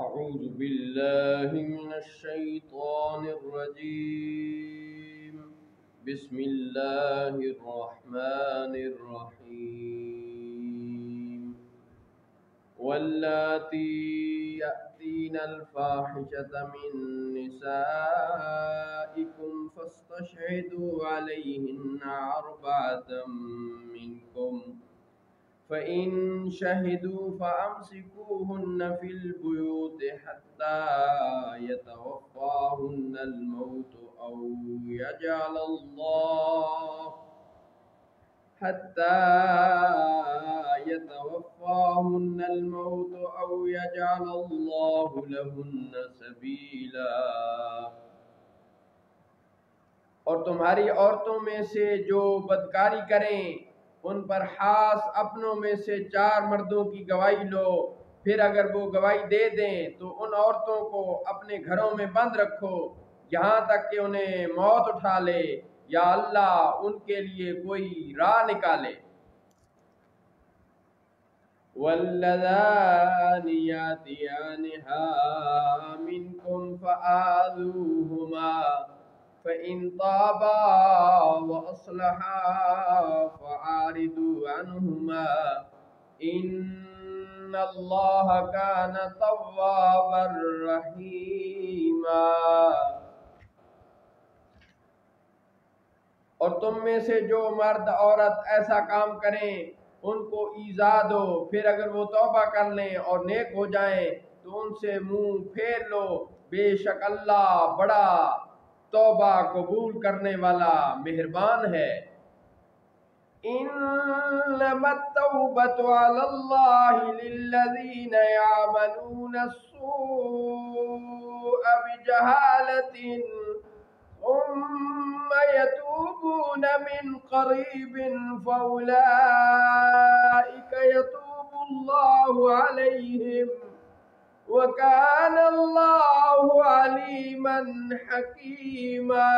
أعوذ بالله من الشيطان الرجيم. بسم الله الرحمن الرحيم. واللاتي يأتين الفاحشة من نسائكم فاستشهدوا عليهن أربعة منكم، فإن شهدوا فأمسكوهن في البيوت حتى يتوفاهن الموت أو يجعل الله لهن سبيلا. اور تمہاری عورتوں میں سے جو بدکاری کریں ان پر خاص اپنوں میں سے 4 مردوں کی گواہی لو. پھر اگر وہ گواہی دے دیں تو ان عورتوں کو اپنے گھروں میں بند رکھو یہاں تک کہ انہیں موت اٹھا لے یا اللہ ان کے لیے کوئی راہ نکالے. واللذان یاتیانہا منکم فآذوہما فإن طابا وأصلحا فأعرضوا عنهما إن الله كان توابا رحيما. اور تم میں سے جو مرد عورت ایسا کام کریں ان کو ایذا دو، پھر اگر وہ توبہ کر لیں اور نیک ہو جائیں تو ان سے منہ پھیر لو. بے شک اللہ بڑا توبہ قبول کرنے والا مہربان ہے. انما التوبة على الله للذين يعملون السوء بجهالة ثم يتوبون من قريب فأولئك يتوب الله عليهم وَكَانَ اللَّهُ عَلِيمًا حَكِيمًا.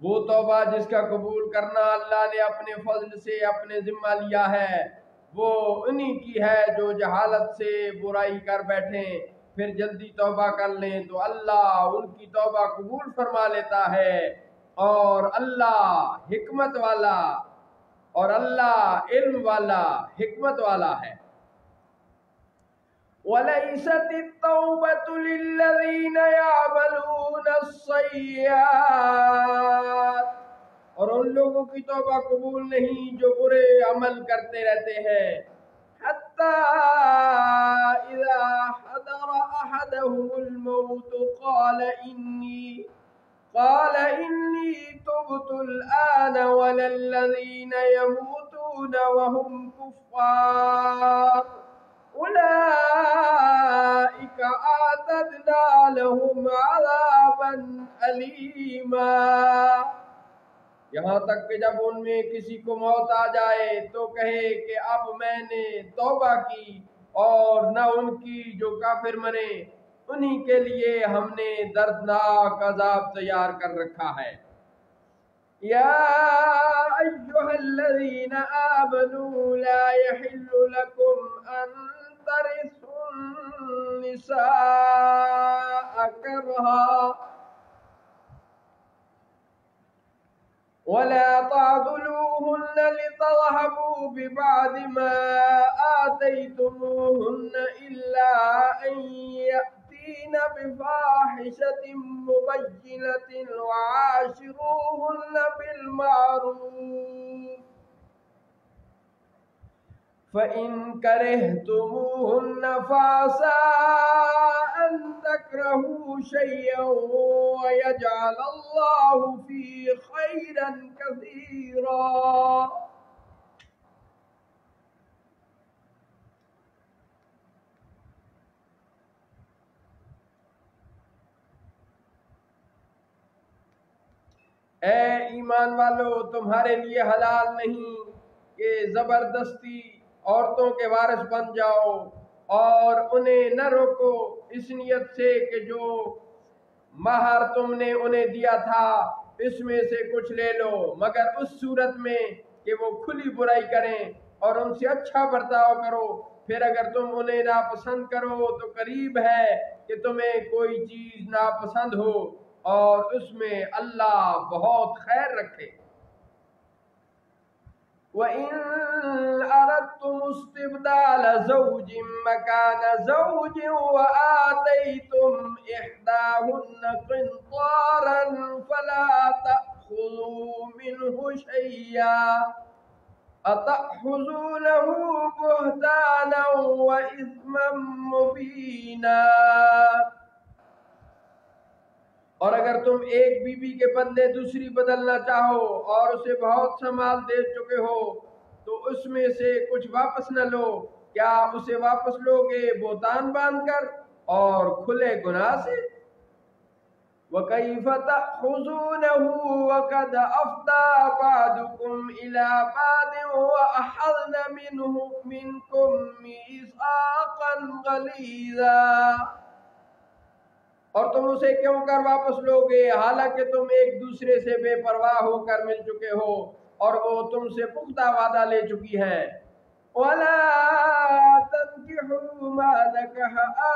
وہ توبہ جس کا قبول کرنا اللہ نے اپنے فضل سے اپنے ذمہ لیا ہے وہ انہی کی ہے جو جہالت سے برائی کر بیٹھیں پھر جلدی توبہ کر لیں تو اللہ ان کی توبہ قبول فرما لیتا ہے. اور اللہ حکمت والا اور اللہ علم والا حکمت والا ہے. وَلَيْسَتِ التَّوْبَةُ لِلَّذِينَ يَعْمَلُونَ السَّيِّئَاتِ، اور ان لوگوں کی توبہ قبول نہیں جو برے عمل کرتے رہتے ہیں. حَتَّى إِذَا حَضَرَ أَحَدَهُمُ الْمَوْتُ قَالَ إِنِّي تُبْتُ الْآنَ وَلَا الَّذِينَ يَمُوتُونَ وَهُمْ كُفَّارٌ أُولَئِكَ أَعْتَدْنَا لَهُمْ عَذَابًا أَلِيمًا. یہاں تک کہ جب ان میں کسی کو موت آ جائے تو کہے کہ اب میں نے توبہ کی، اور نہ ان کی جو کافر مرے انہی کے لیے ہم نے دردناک عذاب تیار کر رکھا ہے. یا ایھا الذین آمنوا لا یحل لکم ان ترثوا النساء کرہا ولا تعضلوهن لتذهبوا ببعض ما آتيتموهن إلا أن يأتين بفاحشة مبينة وعاشروهن بالمعروف فإن كرهتموهن فعسى أن تكرهوا شيئا ويجعل الله فيه خيرا كثيرا. اے ایمان والو، تمہارے لیے حلال نہیں کہ زبردستی عورتوں کے وارث بن جاؤ، اور انہیں نہ روکو اس نیت سے کہ جو مہر تم نے انہیں دیا تھا اس میں سے کچھ لے لو، مگر اس صورت میں کہ وہ کھلی برائی کریں اور ان سے اچھا برتاؤ کرو، پھر اگر تم انہیں ناپسند کرو تو قریب ہے کہ تمہیں کوئی چیز ناپسند ہو اور اس میں اللہ بہت خیر رکھے۔ وَإِنْ أَرَدْتُمُ اسْتِبْدَالَ زَوْجٍ مَّكَانَ زَوْجٍ وَآتَيْتُمْ إِحْدَاهُنَّ قِنطَارًا فَلَا تَأْخُذُوا مِنْهُ شَيْئًا أَتَأْخُذُونَهُ بُهْتَانًا وَإِثْمًا مُّبِينًا۔ اور اگر تم ایک بیوی کے بدلے دوسری بدلنا چاہو اور اسے بہت سا مال دے چکے ہو تو اس میں سے کچھ واپس نہ لو، کیا اسے واپس لو گے بہتان باندھ کر اور کھلے گناہ سے؟ وَكَيْفَ تَأْخُذُونَهُ وَقَدْ أَفْضَىٰ بَعْضُكُمْ إِلَىٰ بَعْضٍ وَأَخَذْنَ مِنكُم مِّيثَاقًا غَلِيظًا۔ اور تم اسے کیوں کر واپس لو گے حالانکہ تم ایک دوسرے سے بے پرواہ ہو کر مل چکے ہو اور وہ تم سے پختہ وعدہ لے چکی ہیں۔ وَلَا تَنكِحُوا مَا نَكَحَ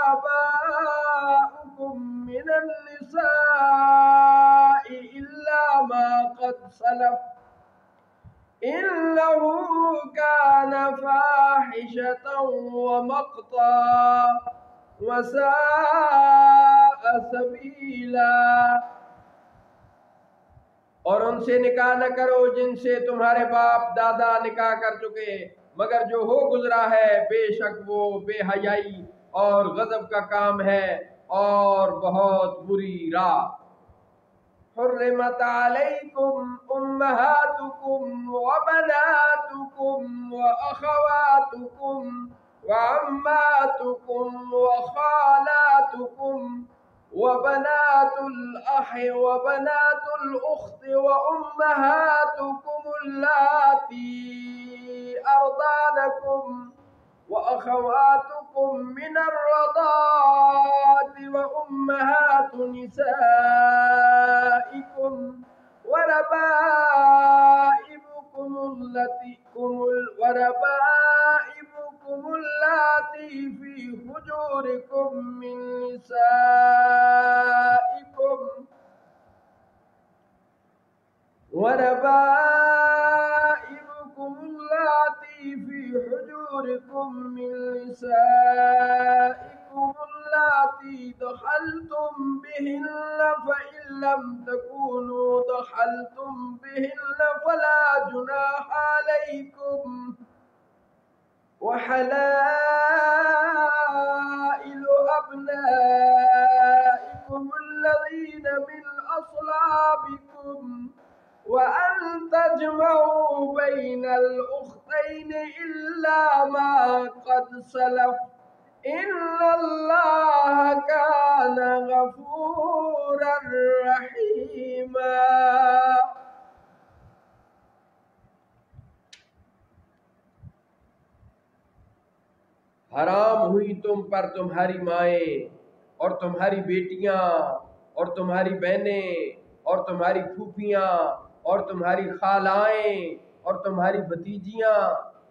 آبَاؤُكُم مِّنَ النِّسَاءِ إِلَّا مَا قَدْ سَلَفَ إِنَّهُ كَانَ فَاحِشَةً وَمَقْتًا وَسَاءَ سَبِيلًا۔ اور ان سے نکاح نہ کرو جن سے تمہارے باپ دادا نکاح کر چکے، مگر جو ہو گزرا ہے، بے شک وہ بے حیائی اور غضب کا کام ہے اور بہت بری راہ۔ حرمت علیکم امہاتکم وبناتکم واخواتکم وعماتکم وخالاتکم وبنات الأخ وبنات الأخت وأمهاتكم اللاتي أرضعنكم وأخواتكم من الرضاعة وأمهات نسائكم وربائبكم اللاتي في حجوركم من نسائكم اللاتي دخلتم بهن فإن لم تكونوا دخلتم بهن فلا جناح عليكم وحلائل أبنائكم الذين من أصلابكم وأن تجمعوا بين الأختين إلا ما قد سلف إن الله كان غفورا رحيما۔ حرام ہوئی تم پر تمہاری مائیں اور تمہاری بیٹیاں اور تمہاری بہنیں اور تمہاری پھوپھیاں اور تمہاری خالائیں اور تمہاری بھتیجیاں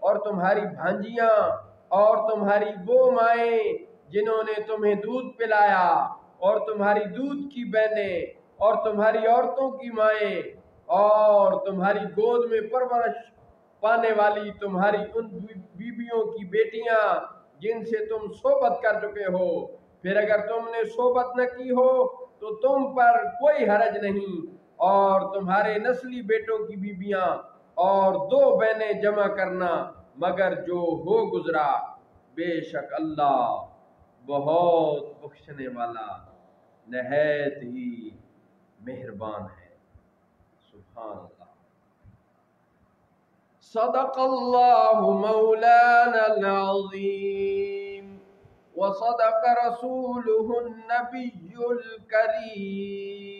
اور تمہاری بھانجیاں اور تمہاری وہ مائیں جنہوں نے تمہیں دودھ پلایا اور تمہاری دودھ کی بہنیں اور تمہاری عورتوں کی مائیں اور تمہاری گود میں پرورش پانے والی تمہاری ان بیویوں کی بیٹیاں جن سے تم صحبت کر چکے ہو۔ پھر اگر تم نے صحبت نہ کی ہو تو تم پر کوئی حرج نہیں، اور تمہارے نسلی بیٹوں کی بیویاں اور 2 بہنیں جمع کرنا مگر جو ہو گزرا، بے شک اللہ بہت بخشنے والا نہایت ہی مہربان ہے۔ سبحان اللہ۔ صدق اللہ مولانا العظیم وصدق رسولہ النبی الکریم۔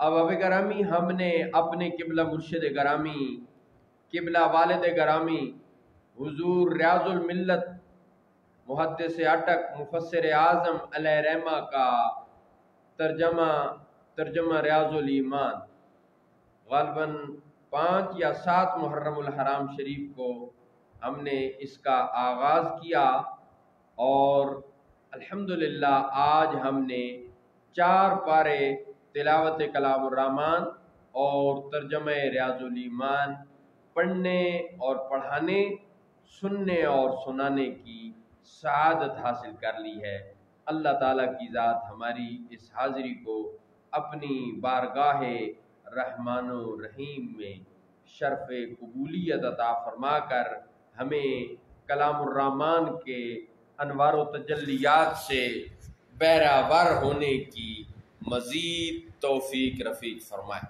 اب گرامی، ہم نے اپنے قبلہ مرشد گرامی، قبلہ والد گرامی حضور ریاض الملت محدث اٹک مفسر اعظم علیہ رحمہ کا ترجمہ ریاض الایمان غالباً 5 یا 7 محرم الحرام شریف کو ہم نے اس کا آغاز کیا، اور الحمدللہ آج ہم نے 4 پارے تلاوت کلام الرحمن اور ترجمہ ریاض الایمان پڑھنے اور پڑھانے، سننے اور سنانے کی سعادت حاصل کر لی ہے۔ اللہ تعالیٰ کی ذات ہماری اس حاضری کو اپنی بارگاہ رحمان و رحیم میں شرف قبولیت عطا فرما کر ہمیں کلام الرحمن کے انوار و تجلیات سے بہرہور ہونے کی مزید توفیق رفیق فرمائے۔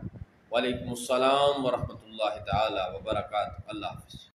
وعلیکم السلام ورحمۃ اللہ تعالی وبرکاتہ۔ اللہ حافظ۔